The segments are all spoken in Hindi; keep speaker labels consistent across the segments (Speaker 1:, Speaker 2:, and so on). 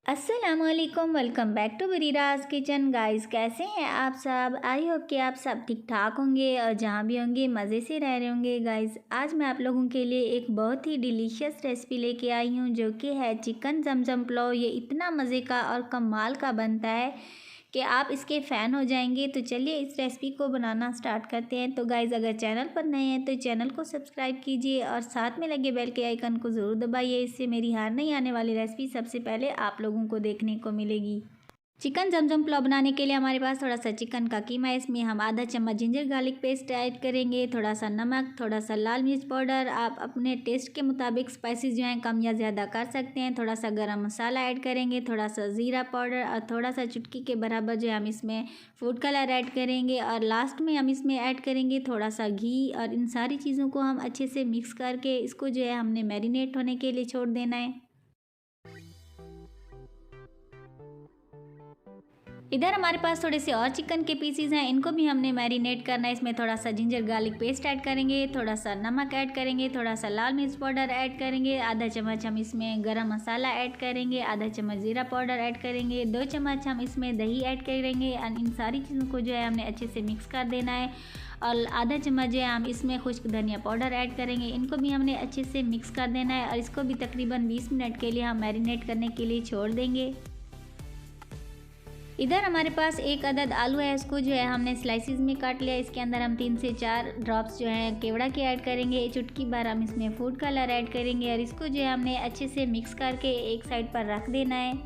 Speaker 1: अस्सलामुअलैकुम, welcome back to Bariraj kitchen. Guys, कैसे हैं आप सब? आई होप कि आप सब ठीक ठाक होंगे और जहाँ भी होंगे मज़े से रह रहे होंगे। गाइस, आज मैं आप लोगों के लिए एक बहुत ही डिलीशियस रेसिपी लेके आई हूँ, जो कि है चिकन जमजम पुलाव। ये इतना मज़े का और कमाल का बनता है कि आप इसके फ़ैन हो जाएंगे। तो चलिए इस रेसिपी को बनाना स्टार्ट करते हैं। तो गाइज़, अगर चैनल पर नए हैं तो चैनल को सब्सक्राइब कीजिए और साथ में लगे बेल के आइकन को ज़रूर दबाइए। इससे मेरी हर नई आने वाली रेसिपी सबसे पहले आप लोगों को देखने को मिलेगी। चिकन जमजम पुलाव बनाने के लिए हमारे पास थोड़ा सा चिकन का कीमा है। इसमें हम आधा चम्मच जिंजर गार्लिक पेस्ट ऐड करेंगे, थोड़ा सा नमक, थोड़ा सा लाल मिर्च पाउडर। आप अपने टेस्ट के मुताबिक स्पाइसेस जो हैं कम या ज़्यादा कर सकते हैं। थोड़ा सा गरम मसाला ऐड करेंगे, थोड़ा सा ज़ीरा पाउडर और थोड़ा सा चुटकी के बराबर जो है हम इसमें फूड कलर ऐड करेंगे। और लास्ट में हम इसमें ऐड करेंगे थोड़ा सा घी। और इन सारी चीज़ों को हम अच्छे से मिक्स करके इसको जो है हमने मैरिनेट होने के लिए छोड़ देना है। इधर हमारे पास थोड़े से और चिकन के पीसीज हैं, इनको भी हमने मैरिनेट करना है। इसमें थोड़ा सा जिंजर गार्लिक पेस्ट ऐड करेंगे, थोड़ा सा नमक ऐड करेंगे, थोड़ा सा लाल मिर्च पाउडर ऐड करेंगे, आधा चम्मच हम इसमें गरम मसाला ऐड करेंगे, आधा चम्मच ज़ीरा पाउडर ऐड करेंगे, 2 चम्मच हम इसमें दही ऐड करेंगे। और इन सारी चीज़ों को जो है हमने अच्छे से मिक्स कर देना है। और आधा चम्मच जो है हम इसमें खुश्क धनिया पाउडर ऐड करेंगे, इनको भी हमने अच्छे से मिक्स कर देना है। और इसको भी तकरीबन 20 मिनट के लिए हम मैरिनेट करने के लिए छोड़ देंगे। इधर हमारे पास एक अदद आलू है, इसको जो है हमने स्लाइसिस में काट लिया। इसके अंदर हम 3 से 4 ड्रॉप्स जो हैं केवड़ा के ऐड करेंगे। चुटकी भर हम इसमें फूड कलर ऐड करेंगे और इसको जो है हमने अच्छे से मिक्स करके एक साइड पर रख देना है।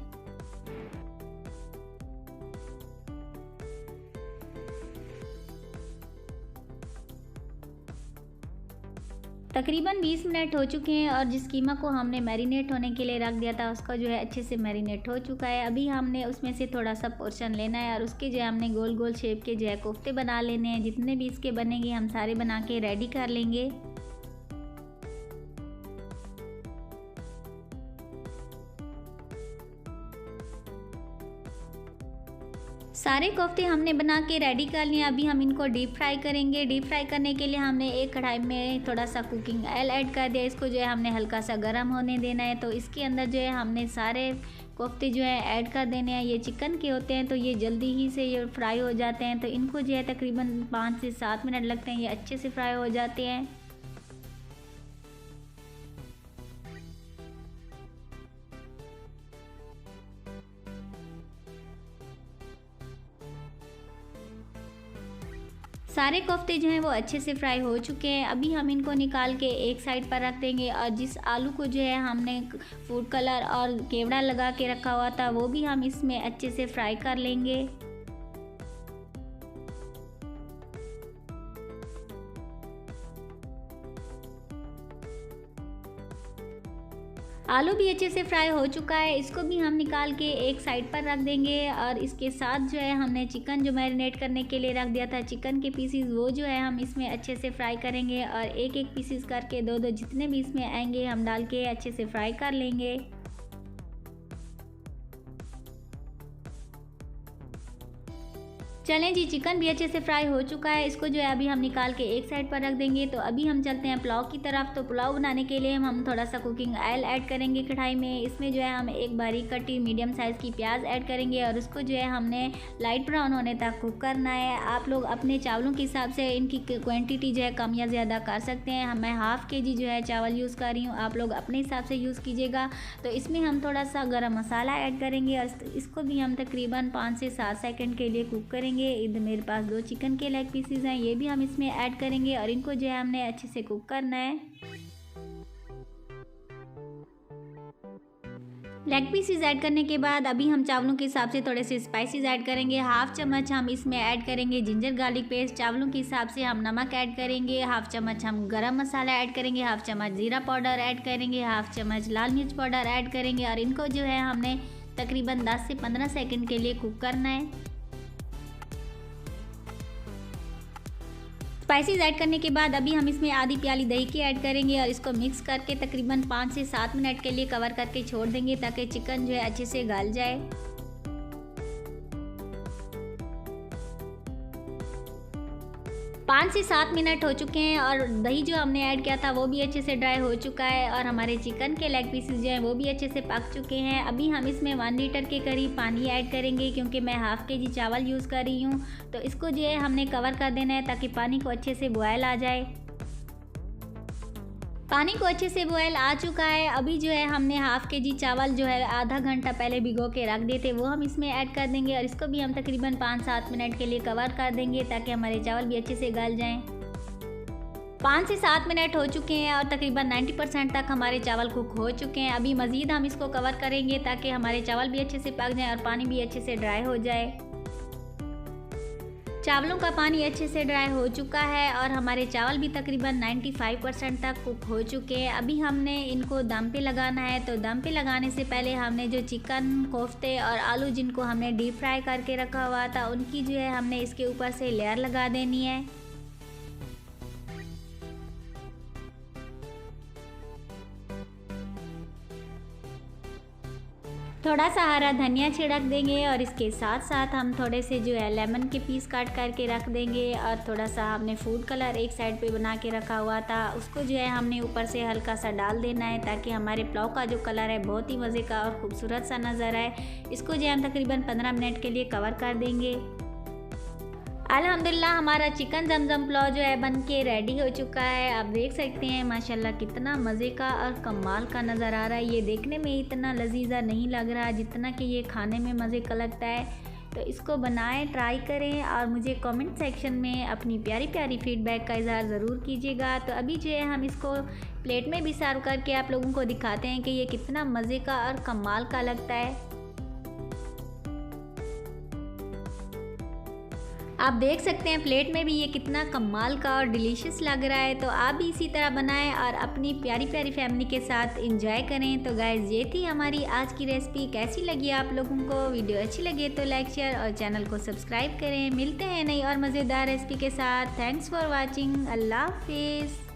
Speaker 1: तकरीबन 20 मिनट हो चुके हैं और जिस कीमा को हमने मैरिनेट होने के लिए रख दिया था उसका जो है अच्छे से मैरिनेट हो चुका है। अभी हमने उसमें से थोड़ा सा पोर्शन लेना है और उसके जो है हमने गोल गोल शेप के जो है कोफ्ते बना लेने हैं। जितने भी इसके बनेंगे हम सारे बना के रेडी कर लेंगे। सारे कोफ्ते हमने बना के रेडी कर लिए। अभी हम इनको डीप फ्राई करेंगे। डीप फ्राई करने के लिए हमने एक कढ़ाई में थोड़ा सा कुकिंग ऑयल ऐड कर दिया। इसको जो है हमने हल्का सा गर्म होने देना है। तो इसके अंदर जो है हमने सारे कोफ्ते जो है ऐड कर देने हैं। ये चिकन के होते हैं तो ये जल्दी ही से ये फ्राई हो जाते हैं। तो इनको जो है तकरीबन 5 से 7 मिनट लगते हैं, ये अच्छे से फ्राई हो जाते हैं। सारे कोफ्ते जो हैं वो अच्छे से फ्राई हो चुके हैं। अभी हम इनको निकाल के एक साइड पर रख देंगे। और जिस आलू को जो है हमने फूड कलर और केवड़ा लगा के रखा हुआ था वो भी हम इसमें अच्छे से फ्राई कर लेंगे। आलू भी अच्छे से फ्राई हो चुका है, इसको भी हम निकाल के एक साइड पर रख देंगे। और इसके साथ जो है हमने चिकन जो मैरिनेट करने के लिए रख दिया था चिकन के पीसीज, वो जो है हम इसमें अच्छे से फ्राई करेंगे। और एक एक पीसीज करके 2-2 जितने भी इसमें आएंगे हम डाल के अच्छे से फ्राई कर लेंगे। चलें जी, चिकन भी अच्छे से फ्राई हो चुका है। इसको जो है अभी हम निकाल के एक साइड पर रख देंगे। तो अभी हम चलते हैं पुलाव की तरफ। तो पुलाव बनाने के लिए हम थोड़ा सा कुकिंग ऑयल ऐड करेंगे कढ़ाई में। इसमें जो है हम एक बारीक कटी मीडियम साइज़ की प्याज ऐड करेंगे और उसको जो है हमने लाइट ब्राउन होने तक कुक करना है। आप लोग अपने चावलों के हिसाब से इनकी क्वान्टिटी जो है कम या ज़्यादा कर सकते हैं। मैं हाफ़ kg जो है चावल यूज़ कर रही हूँ, आप लोग अपने हिसाब से यूज़ कीजिएगा। तो इसमें हम थोड़ा सा गरम मसाला ऐड करेंगे और इसको भी हम तकरीबन 5 से 7 सेकंड के लिए कुक करेंगे। इधर मेरे पास 2 चिकन के लेग पीसीज हैं, ये भी हम इसमें ऐड करेंगे और इनको जो है हमने अच्छे से कुक करना है। लेग पीसीज ऐड करने के बाद अभी हम चावलों के हिसाब से थोड़े से स्पाइसेस ऐड करेंगे। हाफ़ चम्मच हम इसमें ऐड करेंगे जिंजर गार्लिक पेस्ट। चावलों के हिसाब से हम नमक ऐड करेंगे। हाफ़ चम्मच हम गरम मसाला ऐड करेंगे। हाफ़ चम्मच जीरा पाउडर ऐड करेंगे। हाफ़ चम्मच लाल मिर्च पाउडर ऐड करेंगे और इनको जो है हमने तकरीबन 10 से 15 सेकंड के लिए कुक करना है। स्पाइसेस ऐड करने के बाद अभी हम इसमें आधी प्याली दही की ऐड करेंगे और इसको मिक्स करके तकरीबन 5 से 7 मिनट के लिए कवर करके छोड़ देंगे ताकि चिकन जो है अच्छे से गल जाए। 5 से 7 मिनट हो चुके हैं और दही जो हमने ऐड किया था वो भी अच्छे से ड्राई हो चुका है और हमारे चिकन के लेग पीसेस जो हैं वो भी अच्छे से पक चुके हैं। अभी हम इसमें 1 लीटर के करीब पानी ऐड करेंगे क्योंकि मैं हाफ़ kg चावल यूज़ कर रही हूँ। तो इसको जो है हमने कवर कर देना है ताकि पानी को अच्छे से बॉयल आ जाए। पानी को अच्छे से बॉयल आ चुका है। अभी जो है हमने हाफ़ kg चावल जो है आधा घंटा पहले भिगो के रख दिए थे वो हम इसमें ऐड कर देंगे और इसको भी हम तकरीबन 5-7 मिनट के लिए कवर कर देंगे ताकि हमारे चावल भी अच्छे से गल जाएं। 5 से 7 मिनट हो चुके हैं और तकरीबन 90% तक हमारे चावल कुक हो चुके हैं। अभी मज़ीद हम इसको कवर करेंगे ताकि हमारे चावल भी अच्छे से पक जाएँ और पानी भी अच्छे से ड्राई हो जाए। चावलों का पानी अच्छे से ड्राई हो चुका है और हमारे चावल भी तकरीबन 95% तक कुक हो चुके हैं। अभी हमने इनको दम पे लगाना है। तो दम पे लगाने से पहले हमने जो चिकन कोफ्ते और आलू जिनको हमने डीप फ्राई करके रखा हुआ था उनकी जो है हमने इसके ऊपर से लेयर लगा देनी है। थोड़ा सा हरा धनिया छिड़क देंगे और इसके साथ साथ हम थोड़े से जो है लेमन के पीस काट करके रख देंगे और थोड़ा सा हमने फूड कलर एक साइड पे बना के रखा हुआ था उसको जो है हमने ऊपर से हल्का सा डाल देना है ताकि हमारे पुलाव का जो कलर है बहुत ही मज़े का और ख़ूबसूरत सा नज़र आए। इसको जो है हम तकरीबन 15 मिनट के लिए कवर कर देंगे। अल्हम्दुलिल्लाह हमारा चिकन जमजम पुलाव जो है बन के रेडी हो चुका है। आप देख सकते हैं माशाल्लाह कितना मज़े का और कमाल का नज़र आ रहा है। ये देखने में इतना लजीजा नहीं लग रहा जितना कि ये खाने में मज़े का लगता है। तो इसको बनाएं, ट्राई करें और मुझे कमेंट सेक्शन में अपनी प्यारी प्यारी फीडबैक का इज़हार ज़रूर कीजिएगा। तो अभी जो है हम इसको प्लेट में भी सर्व करके आप लोगों को दिखाते हैं कि ये कितना मज़े का और कमाल का लगता है। आप देख सकते हैं प्लेट में भी ये कितना कमाल का और डिलीशियस लग रहा है। तो आप भी इसी तरह बनाएं और अपनी प्यारी प्यारी फैमिली के साथ एंजॉय करें। तो गाइस ये थी हमारी आज की रेसिपी। कैसी लगी आप लोगों को? वीडियो अच्छी लगे तो लाइक शेयर और चैनल को सब्सक्राइब करें। मिलते हैं नई और मज़ेदार रेसिपी के साथ। Thanks for watching. अल्लाह हाफिज़।